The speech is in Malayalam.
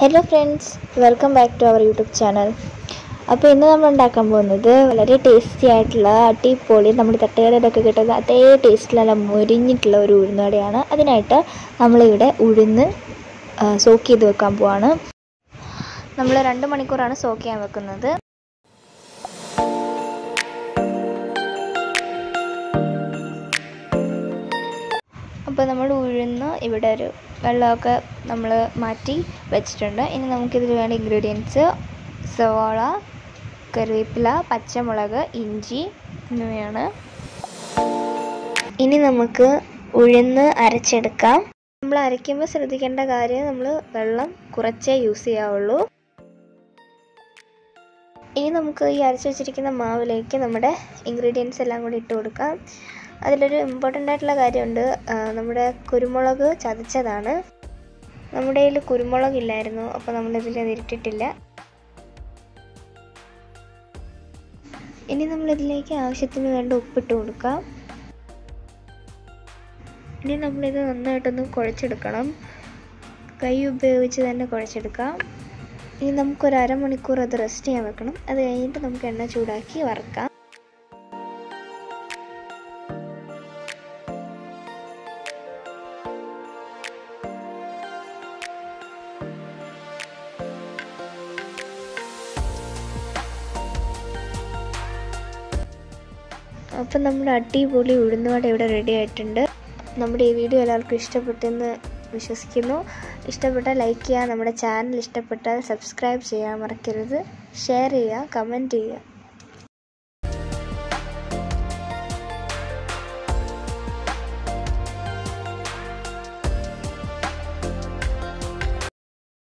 Hello friends, welcome back to our YouTube channel. അപ്പോൾ ഇന്ന് നമ്മൾ ഉണ്ടാക്കാൻ പോകുന്നത് വളരെ ടേസ്റ്റി ആയിട്ടുള്ള അടിപൊളി നമ്മുടെ തട്ടുകടയിലൊക്കെ കിട്ടുന്ന അതേ ടേസ്റ്റിലുള്ള മുരിഞ്ഞിട്ടുള്ള ഒരു ഉഴുന്നുവടയാണ്. അതിനായിട്ട് നമ്മളിവിടെ ഉഴുന്ന് സോക്ക് ചെയ്ത് വെക്കാൻ പോവാണ്. നമ്മൾ 2 മണിക്കൂറാണ് സോക്ക് ചെയ്യാൻ വെക്കുന്നത്. അപ്പോൾ നമ്മൾ ഉഴുന്ന് ഇവിടെ ഒരു വെള്ളമൊക്കെ നമ്മൾ മാറ്റി വെച്ചിട്ടുണ്ട്. ഇനി നമുക്കിതിൽ വേണ്ട ഇൻഗ്രീഡിയൻസ് സവാള, കറിവേപ്പില, പച്ചമുളക്, ഇഞ്ചി എന്നിവയാണ്. ഇനി നമുക്ക് ഉഴുന്ന് അരച്ചെടുക്കാം. നമ്മൾ അരയ്ക്കുമ്പോൾ ശ്രദ്ധിക്കേണ്ട കാര്യം നമ്മൾ വെള്ളം കുറച്ചേ യൂസ് ചെയ്യാവുള്ളൂ. ഇനി നമുക്ക് ഈ അരച്ച് വെച്ചിരിക്കുന്ന മാവിലേക്ക് നമ്മുടെ ഇൻഗ്രീഡിയൻസ് എല്ലാം കൂടി ഇട്ട് കൊടുക്കാം. അതിലൊരു ഇമ്പോർട്ടൻ്റ് ആയിട്ടുള്ള കാര്യമുണ്ട്, നമ്മുടെ കുരുമുളക് ചതച്ചതാണ്. നമ്മുടെ കയ്യിൽ കുരുമുളക് ഇല്ലായിരുന്നു, അപ്പോൾ നമ്മളിതിൽ അതിട്ടിട്ടില്ല. ഇനി നമ്മളിതിലേക്ക് ആവശ്യത്തിന് വേണ്ട ഉപ്പിട്ട് കൊടുക്കാം. ഇനി നമ്മളിത് നന്നായിട്ടൊന്ന് കുഴച്ചെടുക്കണം. കൈ ഉപയോഗിച്ച് തന്നെ കുഴച്ചെടുക്കാം. ഇനി നമുക്കൊരു അരമണിക്കൂർ അത് റെസ്റ്റ് ചെയ്യാൻ വെക്കണം. അത് കഴിഞ്ഞിട്ട് നമുക്ക് എണ്ണ ചൂടാക്കി വറുക്കാം. അപ്പം നമ്മുടെ അടിപൊളി ഉഴുന്നുവട ഇവിടെ റെഡി ആയിട്ടുണ്ട്. നമ്മുടെ ഈ വീഡിയോ എല്ലാവർക്കും ഇഷ്ടപ്പെട്ടെന്ന് വിശ്വസിക്കുന്നു. ഇഷ്ടപ്പെട്ടാൽ ലൈക്ക് ചെയ്യുക, നമ്മുടെ ചാനൽ ഇഷ്ടപ്പെട്ടാൽ സബ്സ്ക്രൈബ് ചെയ്യാൻ മറക്കരുത്, ഷെയർ ചെയ്യുക, കമൻറ്റ് ചെയ്യുക.